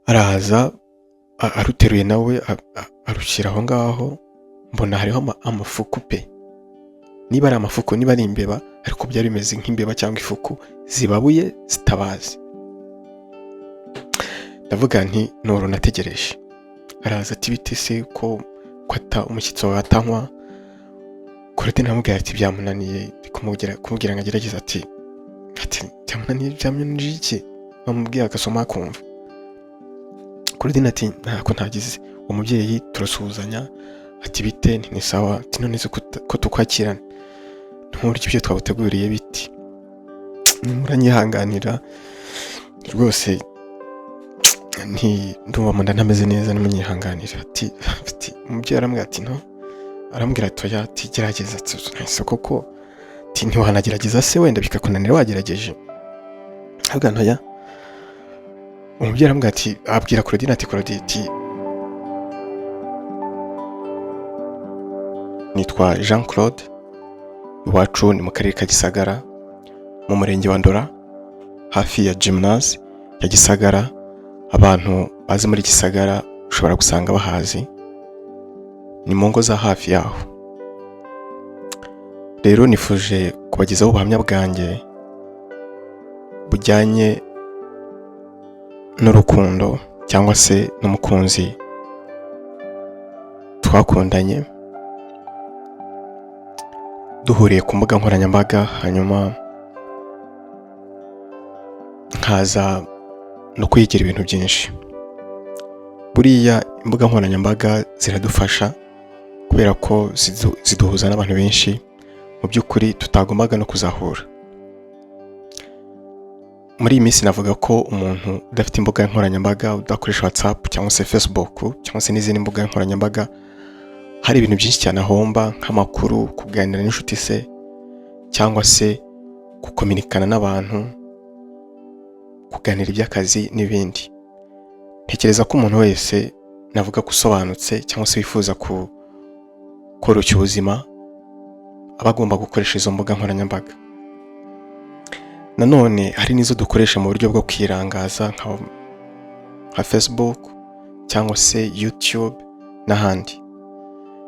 araza aruteruye nawe arushyira aho ngaho, mbona hariho amafuku pe, niba ari amafuku niba ari imbeba, ariko byari bimeze nk'imbeba cyangwa ifuku zibabuye zitabazi. ndavuga nti noro nategereje. Araza ati bite se ko umushyitsi wawe atanywa. Claudine aramubwira ati byamunaniye, kumubwira ngo agerageze ati byamunaniye iki, bamubwira agasoma akumva. Claudine ati ntako ntagize. Uwo mubyeyi turasuhuzanya ati bite, ni sawa, ati none se ko tukwakirana nturyo ibyo twabuteguriye biti, muranyihanganira rwose, ndumva munda ntameze neza, nimunyihanganira. Ati umubyeyi aramubwira ati no, arambwira ati gerageza, ati koko ntiwanagerageza se wenda bikakunanira wagerageje. ahubwo ntoya. Umubyeyi aramubwira ati abwira Claudine ati Claudine, nitwa Jean Claude, iwacu ni mu karere ka Gisagara, mu murenge wa Ndora, hafi ya gymnase ya Gisagara. Abantu bazi muri Gisagara ushobora gusanga bahazi, ni mu ngo za hafi yaho. Rero nifuje kubagezaho ubuhamya bwanjye bujyanye n'urukundo cyangwa se n'umukunzi twakundanye duhuriye ku mbuga nkoranyambaga, hanyuma nkaza no kwigira ibintu byinshi. Buriya imbuga nkoranyambaga ziradufasha kubera ko ziduhuza n'abantu benshi mu by'ukuri tutagombaga no kuzahura. Muri iyi minsi navuga ko umuntu udafite imbuga nkoranyambaga, udakoresha WhatsApp cyangwa se Facebook cyangwa se n'izindi mbuga nkoranyambaga, hari ibintu byinshi cyane ahomba, nk'amakuru, kuganira n'inshuti se, cyangwa se gukominikana n'abantu, kuganira iby'akazi n'ibindi. Ntekereza ko umuntu wese navuga gusobanutse cyangwa se wifuza koroshya ubuzima aba agomba gukoresha izo mbuga nkoranyambaga. Nanone hari n'izo dukoresha mu buryo bwo kwirangaza nka Facebook cyangwa se YouTube n'ahandi.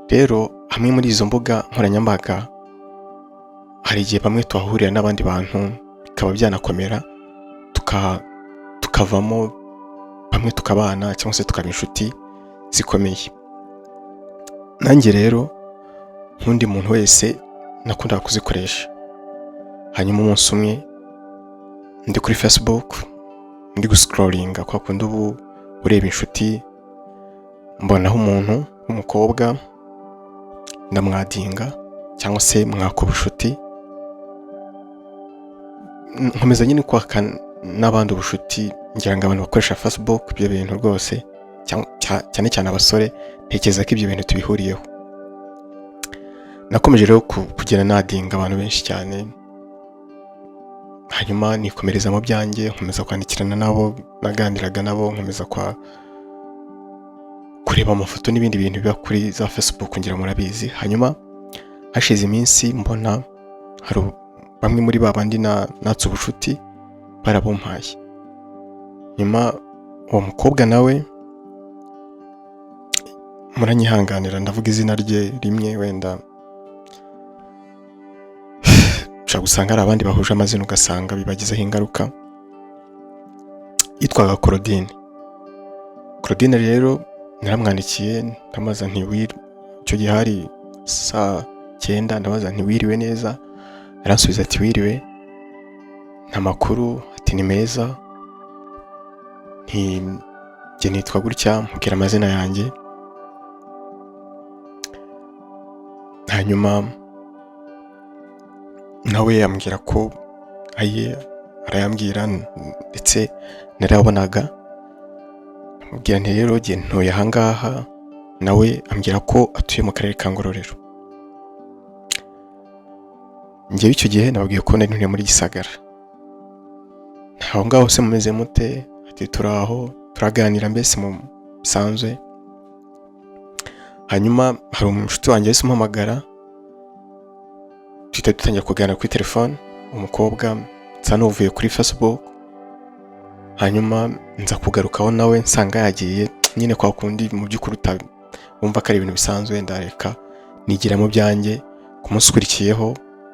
Rero hamwe muri izo mbuga nkoranyambaga hari igihe bamwe tuhahurira n'abandi bantu bikaba byanakomera, tukavamo bamwe tukabana cyangwa se tukaba inshuti zikomeye. Nanjye rero nk'undi muntu wese nakundaga kuzikoresha. Hanyuma umunsi umwe ndi kuri Facebook ndi guscrollinga kwa kundi ubu ureba inshuti, mbonaho umuntu w'umukobwa, ndamwadinga cyangwa se mwaka ubushuti, nkomeza nyine kwaka n'abandi ubushuti. Ngira ngo abantu bakoresha Facebook ibyo bintu rwose, cyane cyane abasore, ntekereza ko ibyo bintu tubihuriyeho. Nakomeje rero kugenda nadinga abantu benshi cyane, hanyuma nikomereza mu byanjye, nkomeza kwandikirana nabo, naganiraga nabo, nkomeza kureba amafoto n'ibindi bintu biba kuri za Facebook, ngira murabizi. Hanyuma hashize iminsi mbona hari bamwe muri babandi natse ubushuti barabumpaye. Nyuma uwo mukobwa nawe, muranyihanganira ndavuga izina rye rimwe, wenda ushobora gusanga hari abandi bahuje amazina ugasanga bibagizeho ingaruka, yitwaga Claudine. Claudine rero naramwandikiye ndamaza icyo gihe hari saa 9, ndabaza wiriwe neza, aransubiza ati wiriwe, nta makuru, ati ni meza, njye nitwa gutya, mubwira amazina yanjye. Hanyuma nawe ambwira ko arayambwira, ndetse narabonaga. Mubwira nti rero njye ntuye ahangaha, nawe ambwira ko atuye mu karere ka Ngororero. Njyewe icyo gihe nababwiye ko nari ntuye muri Gisagara. Aho ngaho se mumeze mute? Ati turaho, turaganira mbese mu bisanzwe. Hanyuma hari umushuti wanjye wese umpamagara, dutangira kuganira kuri telefone. Umukobwa nsa n'uvuye kuri Facebook, hanyuma nza kugarukaho nawe nsanga yagiye nyine kwa kundi mu by'ukuri wumva ko ari ibintu bisanzwe, ndareka nigira mu byanjye. Ku munsi ukurikiyeho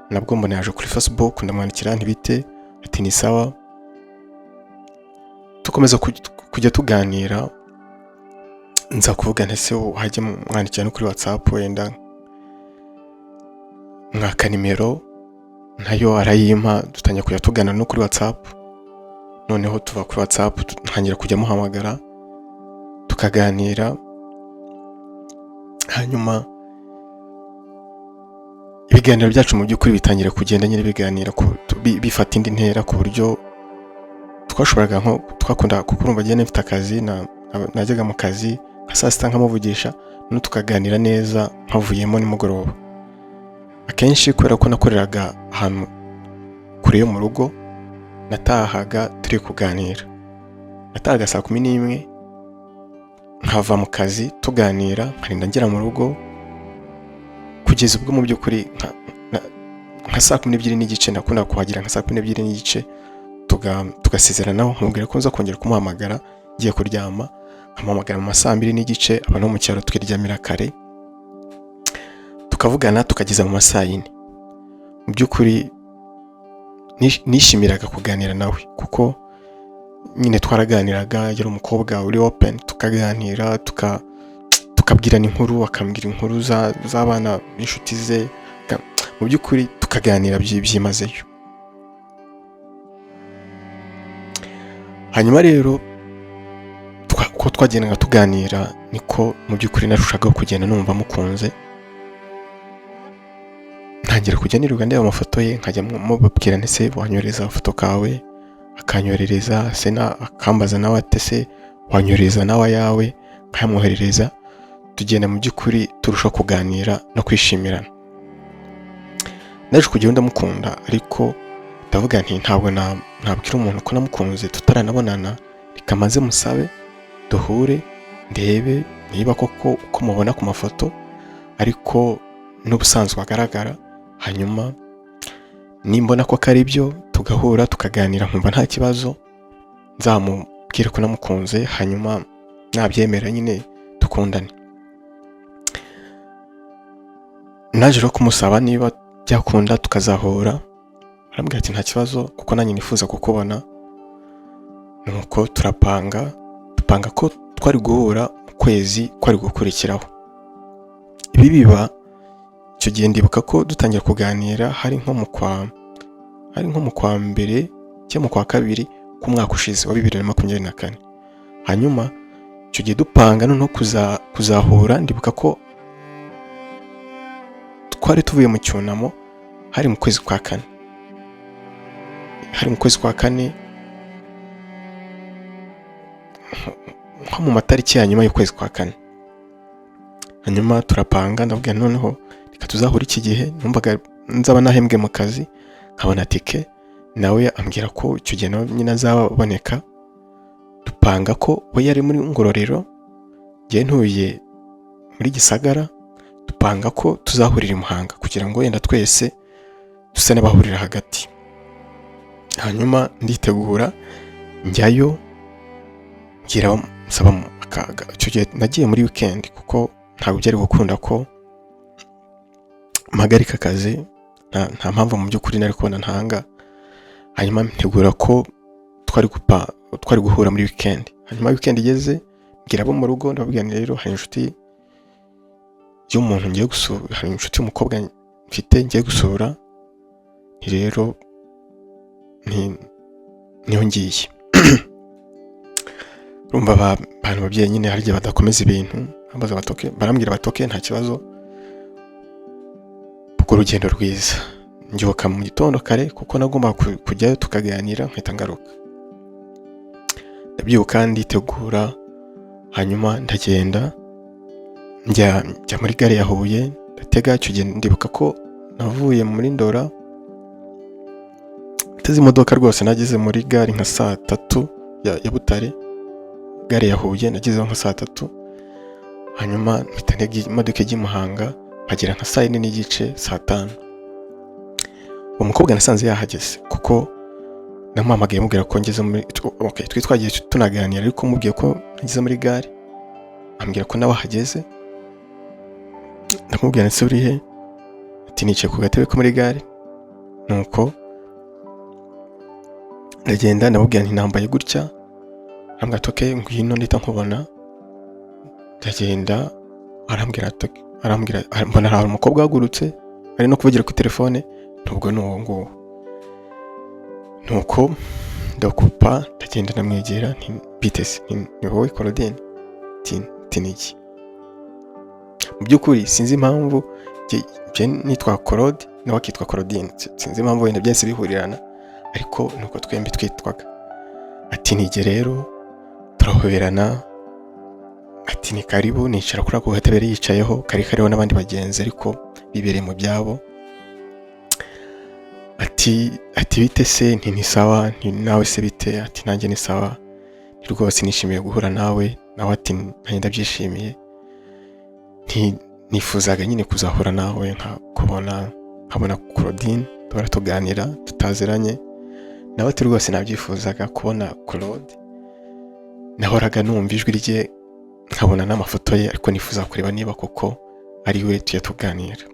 nabwo mbona yaje kuri Facebook, ndamwandikira ntibite, ati ni sawa, tukomeza kujya tuganira. Nza kuvuga ntese wajya mwandikira no kuri WhatsApp, wenda mwaka nimero, nayo arayimpa, dutangira kujya tuganira no kuri WhatsApp. Noneho tuva kuri WhatsApp ntangira kujya muhamagara tukaganira, hanyuma ibiganiro byacu mu by'ukuri bitangira kugenda nyine biganira bifata indi ntera, ku buryo twashoboraga nko twakunda kukurumva agiye nifite akazi, najyaga mu kazi nka saa sita nkamuvugisha, no tukaganira neza nkavuyemo nimugoroba. Akenshi kubera ko nakoreraga ahantu kure yo mu rugo, natahaga turi kuganira, natahaga saa 11 nkava mu kazi tuganira, nkarinda ngera mu rugo kugeza ubwo mu by'ukuri nka saa 12:30 nakunda kuhagira, nka saa 12:30 tugasezeranaho, nkubwira ko nza kongera kumuhamagara ngiye kuryama, nkamuhamagara mu saa 2:30, abantu bo mu cyaro twiryamira kare, tukavugana tukageza mu saa 4. Mu by'ukuri nishimiraga kuganira nawe, kuko nyine twaraganiraga, yari umukobwa uri open, tukaganira tukabwirana inkuru, akambwira inkuru z'abana b'inshuti ze, mu by'ukuri tukaganira byimazeyo. Hanyuma rero ko twagendaga tuganira, niko mu by'ukuri narushagaho kugenda numva mukunze, ntangira kujya niruga ndeba amafoto ye, nkajya mubabwira ntese wanyoreza amafoto kawe, akanyorereza, se akambaza nawe ati se wanyoreza nawe yawe, nkayamwoherereza. Tugenda mu by'ukuri turushaho kuganira no kwishimirana. Naje kujya ndamukunda, ariko ndavuga nti ntabwo nabwira umuntu ko namukunze tutaranabonana, reka maze musabe duhure ndebe niba koko uko mubona ku mafoto ariko n'ubusanzwe agaragara, hanyuma nimbona ko ari byo tugahura tukaganira, nkumva nta kibazo, nzamubwire ko namukunze, hanyuma nabyemera nyine dukundane. Naje rero kumusaba niba byakunda tukazahura, arambwira ati nta kibazo kuko nanjye nifuza kukubona. Nuko dupanga ko twari guhura mu kwezi kwari gukurikiraho. Ibi biba icyo gihe ndibuka ko dutangira kuganira hari nko mu kwa mbere cyangwa mu kwa kabiri k'umwaka ushize wa 2024. Hanyuma icyo gihe dupanga no kuzahura, ndibuka ko twari tuvuye mu cyunamo hari mu kwezi kwa kane, nko mu matariki ya nyuma y'ukwezi kwa kane. Hanyuma turapanga, ndavuga noneho reka tuzahura iki gihe, numvaga nzaba nahembwe mu kazi, nkabona tike, nawe ambwira ko icyo gihe nyine azaboneka. Dupanga ko we yari muri Ngororero, ngiye ntuye muri Gisagara, dupanga ko tuzahurira i Muhanga kugira ngo wenda twese dusa n'abahurira hagati. Hanyuma nditegura njyayo, ngira nsaba akaga. Icyo gihe nagiye muri weekend kuko ntabwo byari gukunda ko mpagarika akazi, nta mpamvu mu by'ukuri nari kubona ntanga. Hanyuma ntegura ko twari guhura muri weekend. Hanyuma weekend igeze, ngira abo mu rugo ndababwira rero hari inshuti y'umuntu ngiye gusura, hari inshuti y'umukobwa mfite ngiye gusura, rero niho ngiye. Urumva abantu babyeyi nyine hari igihe badakomeza ibintu, bambaza batoke, barambwira batoke nta kibazo, kuko urugendo rwiza. Ngibuka mu gitondo kare kuko nagomba kujyayo tukaganira, nkahita ngaruka. Ndabyibuka nditegura, hanyuma ndagenda njya muri gare ya Huye, ndatega. Icyo gihe ndibuka ko navuye muri Ndora, teze imodoka rwose, nageze muri gare nka saa 3 ya Butare, gare ya Huye nagezeho nka saa 3. Hanyuma mpita ntega imodoka ijya i Muhanga, mpagera nka saa 4:30, saa 5. Umukobwa nasanze yahageze kuko namuhamagaye mubwira ko ngeze muri twari twagiye tunaganira, ariko mubwiye ko ngeze muri gare ambwira ko nawe ahageze. Ndamubwira nti uri he? Ati nicaye ku gatebe ko muri gare. Nuko ndagenda ndamubwira nti nambaye gutya, ambwira ati okay ngwino ndita nkubona. Ndagenda arambwira mbona hari umukobwa wahagurutse ari no kuvugira ku telefone, nubwo n'uwo nguwo. Nuko ndakupa ndagenda ndamwegera nti bitese ni wowe Claudine? Niki? Mu by'ukuri sinzi impamvu je nitwa Claude nawe akitwa Claudine, sinzi impamvu wenda byose bihurirana, ariko nuko twembi twitwaga. Ati nige rero turahoberana, ati ni karibu, nicara kuri ako gatebe yicayeho kari kariho n'abandi bagenzi ariko bibereye mu byabo. Ati bite se? Ni sawa. Nti nawe se bite? Ati nanjye ni sawa, rwose nishimiye guhura nawe. Nawe ati nanjye ndabyishimiye, nifuzaga nyine kuzahura nawe nkabona Claudine tubara tuganira tutaziranye. Nawe ati rwose nabyifuzaga kubona Claude, nahoraga numva ijwi rye nkabona n'amafoto ye, ariko nifuza kureba niba koko ari we tujya tuganira.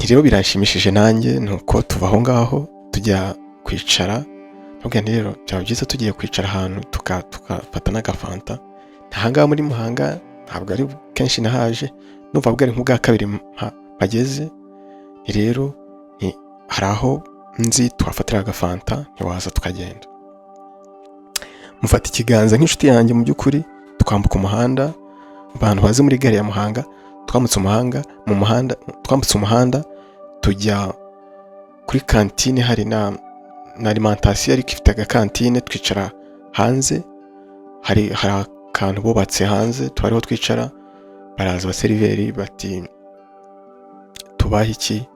Rero biranshimishije nanjye, nuko tuva aho ngaho tujya kwicara. Nubwo rero byaba byiza tugiye kwicara ahantu tukafata n'agafanta. Ntahangaha muri Muhanga ntabwo ari kenshi nahaje, numva bwari nk'ubwa kabiri bageze. Rero hari aho nzi tuhafatira agafanta ntiwaza tukagenda. Mufata ikiganza nk'inshuti yanjye mu by'ukuri, twambuka umuhanda. Abantu bazi muri gare ya Muhanga, twambutse umuhanda tujya kuri kantine. Hari na alimentation ariko ifite agakantine, twicara hanze. Hari akantu bubatse hanze twariho twicara. Baraza abaseriveri bati tubahe iki?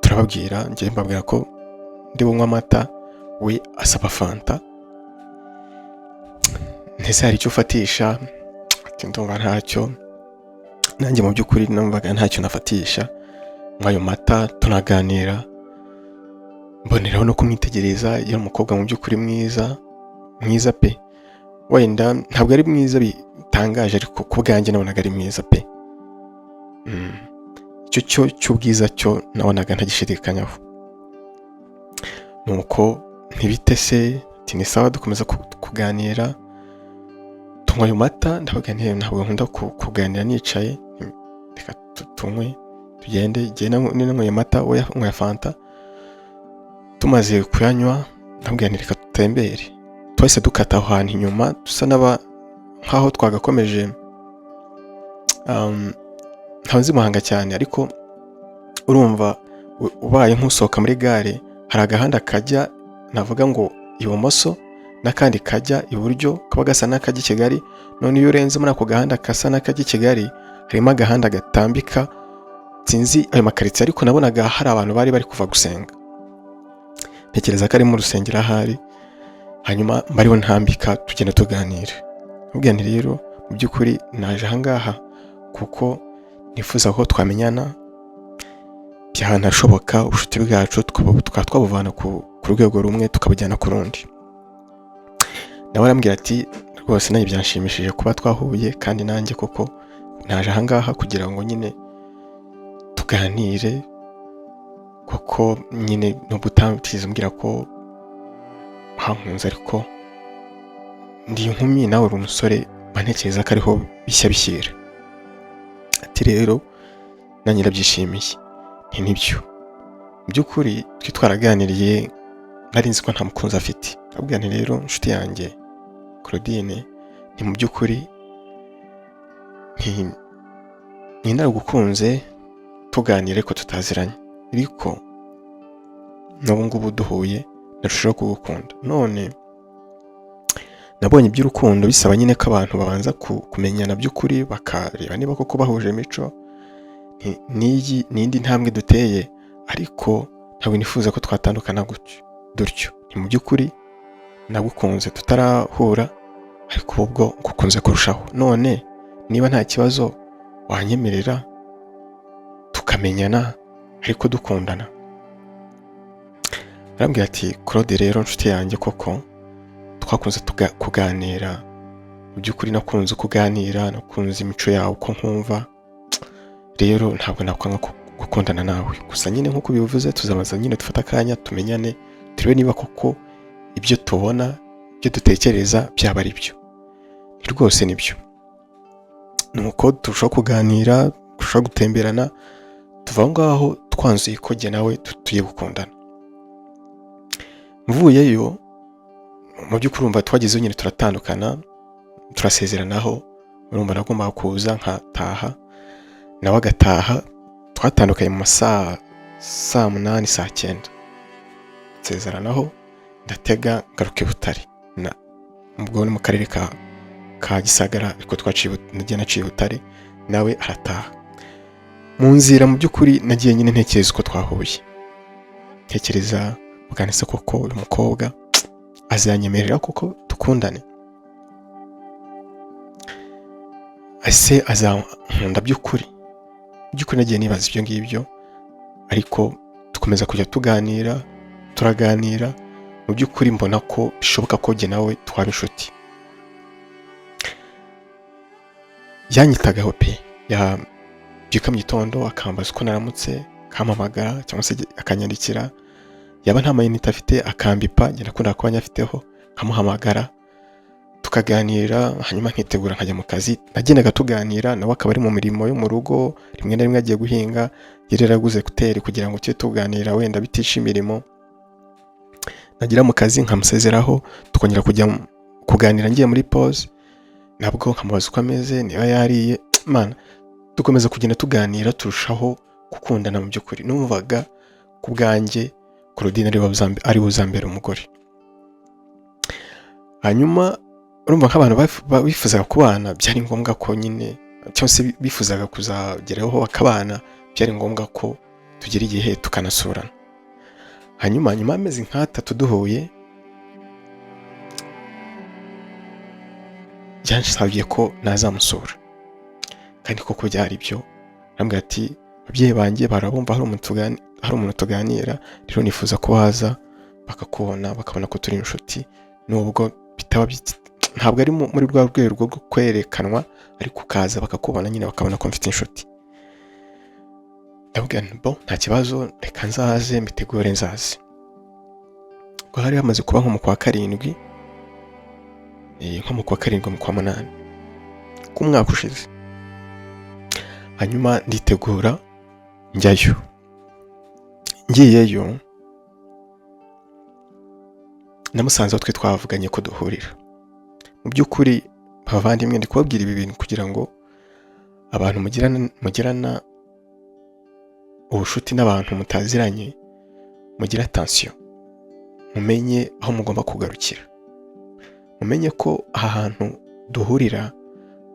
Turababwira, njye mbabwira ko ndi bunywa amata, we asaba fanta. Ntese hari icyo ufatisha? Ati ndumva ntacyo. Nanjye mu by'ukuri numvaga ntacyo nafatisha mwayo mata. Tunaganira, mboneraho no kumwitegereza. Iyo umukobwa mu by'ukuri mwiza pe, wenda ntabwo ari mwiza bitangaje, ariko ku bwanjye nabonaga ari mwiza pe. Icyo cy'ubwiza cyo nabonaga ntagishidikanyaho. Nuko ntibite se? Ati ni sawa. Dukomeza kuganira, tunywa ayo mata. Ndabaganira, ntabwo nkunda kuganira nicaye, reka tunywe tugende. Igihe nanyweye amata, we yanyweye fanta. Tumaze kuyanywa ndabwira reka tutembere. Twese dukata aho hantu inyuma, dusa nk'aho twagakomeje. Ntazi Muhanga cyane, ariko urumva ubaye nk'usohoka muri gare, hari agahanda kajya navuga ngo ibumoso n'akandi kajya iburyo, kaba gasa n'akajya i Kigali. None iyo urenze muri ako gahanda kasa n'akajya i Kigali, harimo agahanda gatambika. Sinzi ayo makaritsiye, ariko nabonaga hari abantu bari kuva gusenga. Ntekereza ko ari mu rusengero ahari. Hanyuma mbariho ntambika tugenda tuganira. Ubwo rero mu by'ukuri naje ahangaha kuko nifuza ko twamenyana byanashoboka, ubucuti bwacu twabuvana ku rwego rumwe tukabujyana ku rundi. Nawe arambwira ati rwose nanjye byanshimishije kuba twahuye, kandi nanjye koko naje ahangaha kugira ngo nyine tuganire, kuko nyine no gutambiza mbwira ko hankunze, ariko ndi inkumi nawe uri umusore, bantekereza ko ariho bishya bishyira. Ati rero nanjye ndabyishimiye. Nibyo mu by'ukuri twaraganiriye, nari nzi ko nta mukunzi afite. Abwira nti rero inshuti yanjye Claudine, ni mu by'ukuri naragukunze tuganire ko tutaziranye, ariko n'ubu ngubu duhuye narushaho kugukunda. None nabonye iby'urukundo bisaba nyine ko abantu babanza kumenyana by'ukuri, bakareba niba koko bahuje imico. N'indi ntambwe duteye, ariko ntabwo nifuza ko twatandukana dutyo. Ni mu by'ukuri nagukunze tutarahura, ariko ubwo ngukunze kurushaho. None niba nta kibazo wanyemerera tukamenyana ariko dukundana. arambwira ati Claude rero nshuti yanjye koko twakunze kuganira, mu by'ukuri nakunze kuganira, nakunze imico yawe uko nkumva, rero ntabwo nakwanga gukundana nawe, gusa nyine nk'uko bivuze tuzabaza nyine dufata akanya tumenyane, turebe niba koko ibyo tubona, ibyo dutekereza byaba ari byo. Rwose nibyo. Nuko turushaho kuganira, turushaho gutemberana, tuva aho ngaho twanzuye ko jye nawe tugiye gukundana. Mvuyeyo mu by'ukuri urumva twagezeyo nyine turatandukana, turasezeranaho, urumva nagombaga kuza nkataha, nawe agataha, twatandukanye mu saa 8 saa 9. Nsezeranaho ndatega ngaruka i Butare, ubwo ni mu karere ka Gisagara, ariko naciye Butare, nawe arataha. Mu nzira mu by'ukuri nagiye nyine ntekereza uko twahuye, ntekereza bwanise koko uyu mukobwa azanyemerera koko dukundane, ese azankunda by'ukuri nagiye nibaza ibyo ngibyo, ariko dukomeza kujya turaganira, mu by'ukuri mbona ko bishoboka ko jye nawe twaba inshuti. Yanyitagaho pe, yabyuka mu gitondo akambaza uko naramutse, akampamagara cyangwa se akanyandikira, yaba nta mayinite afite akambipa, njye nakunda kuba nyafiteho, nkamuhamagara tukaganira, hanyuma nkitegura nkajya mu kazi. Nagendaga tuganira, nawe akaba ari mu mirimo yo mu rugo, rimwe na rimwe agiye guhinga, yari yaraguze kuteri kugira ngo tujye tuganira wenda bitisha imirimo. Nagira mu kazi nkamusezeraho, tukongera kujya kuganira ngiye muri pause, nabwo nkamubaza uko ameze, niba yariye, mana dukomeza kugenda tuganira, turushaho gukundana. Mu by'ukuri numvaga ku bwanjye Claudine ari buzambere umugore. Hanyuma urumva nk'abantu bifuzaga kubana, byari ngombwa ko nyine, cyangwa se bifuzaga kuzageraho bakabana, byari ngombwa ko tugera igihe tukanasurana. Hanyuma amezi nk'atatu duhuye, yansabye ko nazamusura, kandi koko byari byo. Arambwira ati ababyeyi banjye barabumva hari umuntu tuganira, rero nifuza ko waza bakakubona, bakabona ko turi inshuti, nubwo bitaba ntabwo ari muri rwa rwego rwo kwerekanwa, ariko ukaza bakakubona nyine bakabona ko mfite inshuti. Ndabwira nta kibazo, reka nzaze mbitegure nzaze. Ubwo hari hamaze kuba nko mu kwa 7, nko mu kwa 7 mu kwa 8 k'umwaka ushize. Hanyuma nditegura njyayo. Ngiyeyo namusanze aho twe twavuganye ko duhurira. Mu by'ukuri bavandimwe, ndi kubabwira ibi bintu kugira ngo abantu mugirana ubushuti n'abantu mutaziranye, mugire attention, mumenye aho mugomba kugarukira, mumenye ko aha hantu duhurira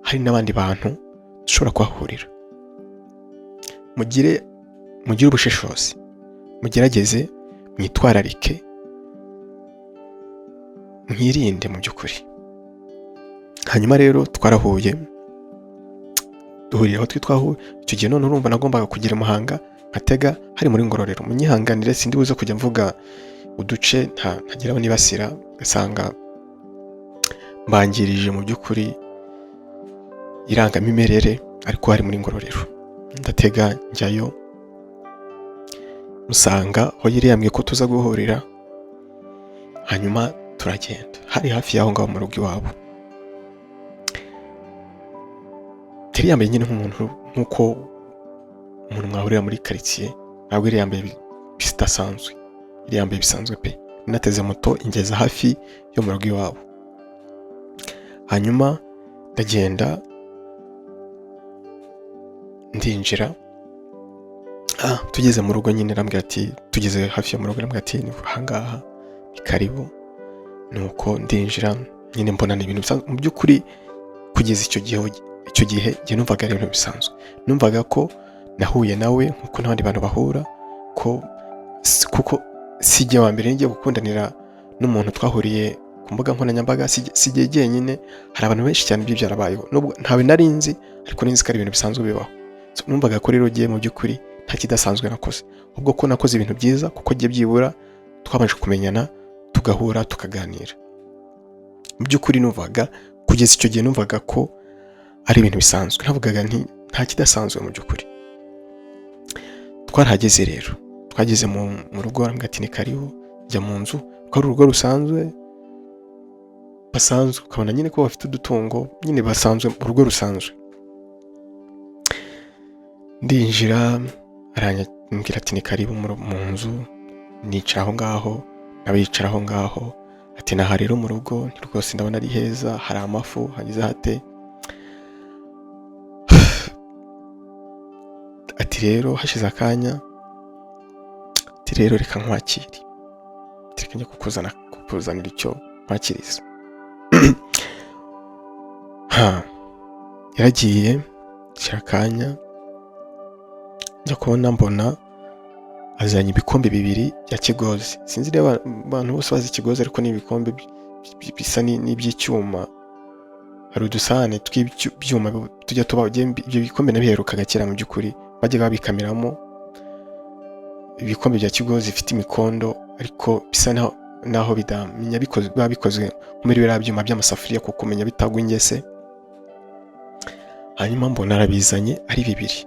hari n'abandi bantu dushobora kuhahurira. Mugire ubushishozi, mugerageze mwitwararike, mwirinde mu by'ukuri. Hanyuma rero twarahuye, duhurira aho twahuye. Icyo gihe none urumva nagombaga kugira Muhanga, nkatega hari muri Ngororero. Munyihanganire, sindi buze kujya mvuga uduce ntagiraho nibasira, gasanga mbangirije mu by'ukuri irangamimerere, ariko hari muri Ngororero. Ndatega njyayo, musanga aho yari yambwiye ko tuza guhurira, hanyuma turagenda. Hari hafi y'aho ngaho mu rugo iwabo. Yari yambaye nyine nk'uko umuntu mwahurira muri quartier, ntabwo yari yambaye bidasanzwe, yari yambaye bisanzwe pe. Nateze moto ingeza hafi yo mu rugo iwabo. Hanyuma ndagenda ndinjira, tugeze mu rugo nyine arambwira ati, tugeze hafi yo mu rugo arambwira ati ni ahangaha, ni karibu. Nuko ndinjira nyine mbona ni ibintu bisanzwe. Mu by'ukuri kugeza icyo gihe njye numvaga ari ibintu bisanzwe, numvaga ko nahuye nawe nk'uko n'abandi bantu bahura, kuko si jye wa mbere ngiye gukundanira n'umuntu twahuriye ku mbuga nkoranyambaga, si jye jyenyine, hari abantu benshi cyane ibyo byarabayeho, nubwo ntawe nari nzi, ariko nzi ko ari ibintu bisanzwe bibaho. Numvaga ko rero jye mu by'ukuri nta kidasanzwe nakoze, ahubwo ko nakoze ibintu byiza, kuko jye byibura twabanje kumenyana tugahura tukaganira. Mu by'ukuri numvaga kugeza icyo gihe numvaga ko ari ibintu bisanzwe, navugaga nti nta kidasanzwe mu by'ukuri. Twarahageze rero, twageze mu rugo, arambwira ati ni karibu, jya mu nzu. Rwari urugo rusanzwe basanzwe, ukabona nyine ko bafite udutungo nyine basanzwe, urugo rusanzwe. Ndinjira, arambwira ati ni karibu mu nzu, nicara aho ngaho, nawe yicara aho ngaho. Ati naha rero mu rugo ni rwose ndabona ari heza, hari amafu, hagize hate. Ati rero hashize akanya, ati rero reka nkwakire, reka njye kukuzanira icyo nkwakiriza. Yaragiye shira akanya, njya kubona mbona azanye ibikombe 2 bya kigozi. Sinzi niba abantu bose bazi kigozi, ariko ni ibikombe bisa n'iby'icyuma. Hari udusahane tw'ibyuma tujya tuba, ibyo bikombe nabiherukaga kera mu by'ukuri, bajyaga babikamiramo ibikombe bya kigozi bifite imikondo, ariko bisa naho bidamenya bikozwe muri biriya byuma by'amasafuriya, kuko umenya bitagwa ingese. Hanyuma mbona arabizanye ari 2.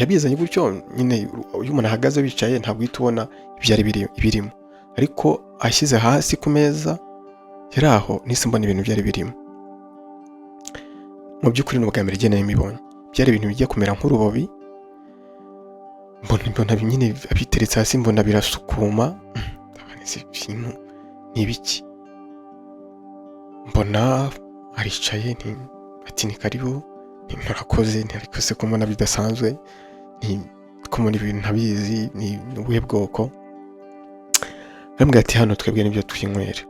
Yabizanye gutyo nyine, iyo umuntu ahagaze wicaye ntabwo uhita ubona ibyari birimo, ariko ashyize hasi ku meza yari aho, nise mbona ibintu byari birimo. Mu by'ukuri n'ubwa mbere igihe nabibonye, byari ibintu bijya kumera nk'urubobi. Mbona nyine abiteretse hasi, mbona birasukuma. Ibintu ni ibiki? Mbona aricaye, ati ni karibu, murakoze. Ariko se ko mbona bidasanzwe, ko mbona ibintu ntabizi, ni ubuhe bwoko? Arambwira ati hano twebwe nibyo twinywera.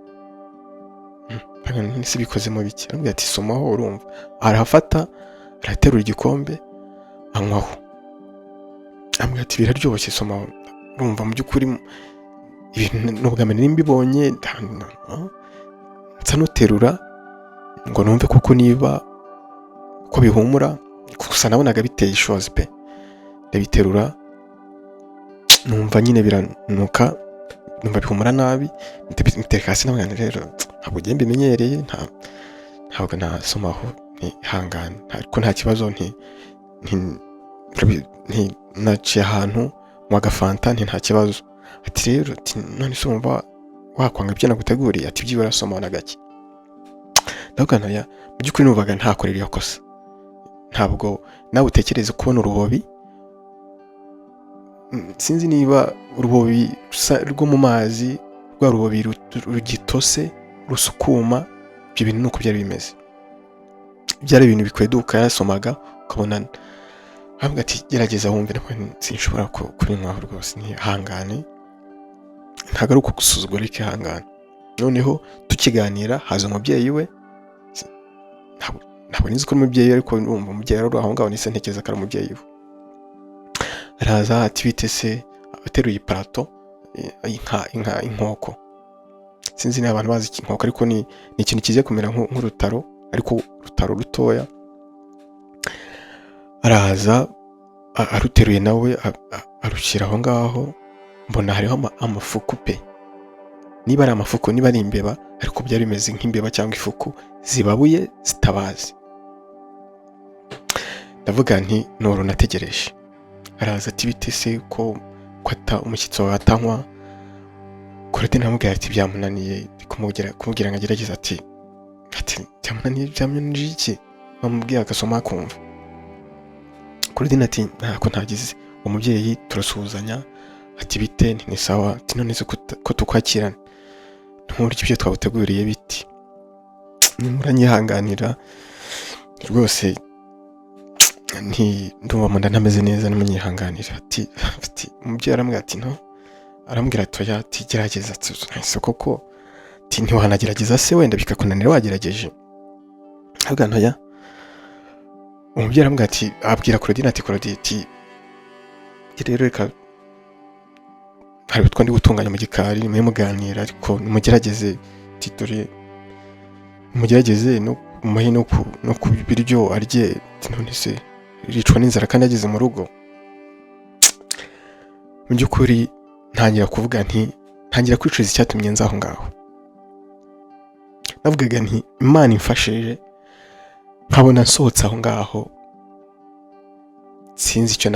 Nisi bikozemo biki? Arambwira ati somaho urumva. Arahafata, araterura igikombe, anywaho. Arambwira ati biraryoshye, somaho urumva. Mu by'ukuri ibintu n'ubwa mbere nimbibonye, nsa nuterura ngo numve kuko niba ko bihumura, gusa nabonaga biteye ishozi pe. Ndabiterura, numva nyine biranuka, numva bihumura nabi, mitereka hasi. Nabwo rero ntabwo ugiye mbimenyereye, ntabwo nasomaho, ntihangane, ariko nta kibazo, naciye ahantu mu gafanta, nta kibazo. Ati rero none se wumva wakwanga ibyo naguteguriye? Ati byibura somaho na gake. Ndabwo mu by'ukuri numvaga ntakorera iyo kosa. Ntabwo nawe utekereze kubona urubobi, sinzi niba urubobi rwo mu mazi, rwa rubobi rugitose rusukuma, ibyo bintu nuko byari bimeze. Byari ibintu bikweduka, yasomaga ukabona. Ahubwo ati gerageza wumve, sinshobora kubinywaho rwose, ntihangane, ntabwo ari uko gusuzugura, ariko ihangane. Noneho tukiganira haza umubyeyi we, ntabwo nizi ko umubyeyi, ariko urumva umubyeyi ari aho ngaho, nise ntekereza ko ari umubyeyi we. Araza ati bite se, ateruye iparato, inkoko. Sinzi niba abantu bazi inkoko, ariko ni ikintu kigiye kumera nk'urutaro, ariko urutaro rutoya. Araza aruteruye nawe, arushyira aho ngaho. Mbona hariho amafuku pe, niba ari amafuku, niba ari imbeba, ariko byari bimeze nk'imbeba cyangwa ifuku zibabuye zitabazi. Ndavuga nti noro nategereje. Araza ati bite se ko umushyitsi wawe atanywa? Claudine aramubwira ati byamunaniye, kumubwira ngo agerageze. Ati byamunaniye iki? Bamubwira agasoma akumva. Claudine ati ntako ntagize. Umubyeyi turasuhuzanya, ati bite? Ni sawa. Ati none se ko tukwakirana, nturya ibyo twabuteguriye biti? Muranyihanganira rwose, ndumva mu nda ntameze neza, nimunyihanganira. Ati umubyeyi aramubwira ati no, arambwira atoya, ati gerageza. Ati koko, ati ntiwanagerageza se wenda bikakunanira wagerageje? Ahubwo ntoya. Umubyeyi aramubwira ati, abwira Claudine ati Claudine, ati rero reka hari utwo ndi gutunganya mu gikari, mwe muganira, ariko mugerageze, ati dore mugerageze no muhe no ku biryo arye. None se ricwa n'inzara kandi ageze mu rugo? Mu by'ukuri ntangira kwicuza icyatumye nza aho ngaho. navugaga nti Imana imfashije nkabona nsohotse aho ngaho, sinzi icyo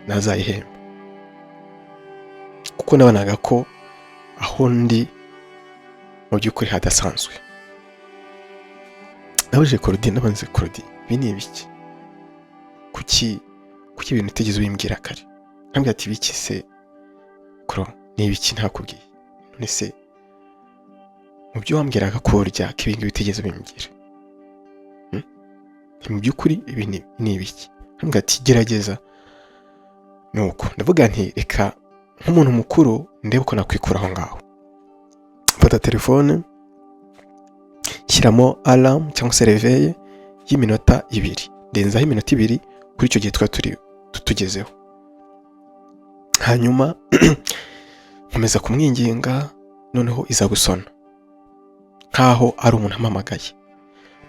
nazayihemba, kuko nabonaga ko aho ndi mu by'ukuri hadasanzwe. nabajije Claudine, nabanze Claudine, ibi ni ibiki? kuki ibintu utigeze ubimbwira kare? nkambwira ati biki se Cro, ni ibiki ntakubwiye? none se mu byo wambwiraga ko urya ko ibintu bitigeze ubimbwira, mu by'ukuri ibi ni ibiki? nkambwira ati gerageza. nuko ndavuga nti reka nk'umuntu mukuru ndebe uko nakwikura aho ngaho. mfata telefone, shyiramo alarm cyangwa se réveil y'iminota 2, ndenzaho iminota 2 kuri icyo gihe twari tugezeho. hanyuma nkomeza kumwinginga, noneho iza gusona nkaho ari umuntu ampamagaye.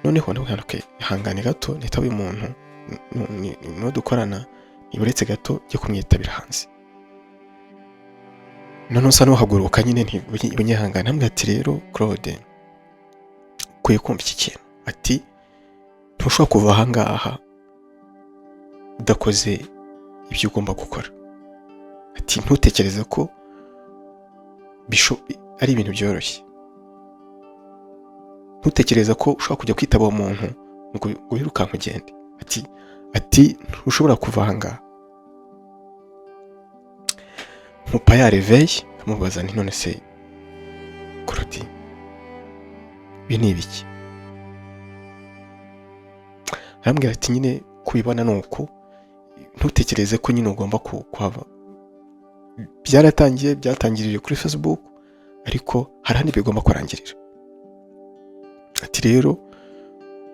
noneho ndavuga nti ihangane gato, nitaba umuntu no dukorana, niburetse gato cyo kumwitabira hanze. noneho sa n'uhaguruka nyine ntibunyihangane. nambwira ati rero Claude, ukwiye kumva iki kintu. ati ntushobora kuva aha ngaha udakoze ibyo ugomba gukora. ati ntutekereze ko ari ibintu byoroshye. ntutekereza ko ushobora kujya kwitaba uwo muntu ngo wirukanke ugende. ati ntushobora kuva aha ngaha. nkupa ya réveil, amubaza nti none se Claudine, ibi ni ibiki? arambwira ati nyine kubibona ni uku, ntutekereze ko nyine ugomba kuhava. byatangirije kuri Facebook, ariko hari ahandi bigomba kurangirira. ati rero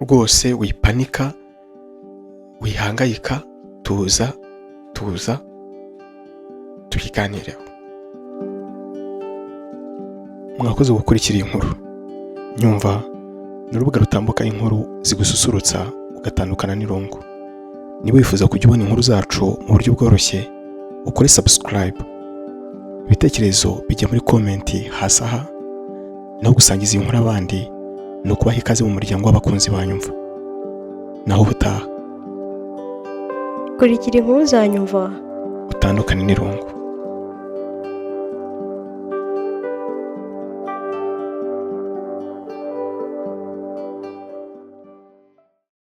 rwose wipanika, wihangayika, tuza tukiganireho. mwakoze gukurikira iyi nkuru. nyumva ni urubuga rutambuka inkuru zigususurutsa ugatandukana n'irungu. niba wifuza kujya ubona inkuru zacu mu buryo bworoshye, ukore subscribe. ibitekerezo bijya muri comment hasi aha, naho gusangiza iyi nkuru abandi no kubaha ikaze mu muryango w'abakunzi banyumva. naho ubutaha kurikira inkuru za Nyumva utandukane n'irungu.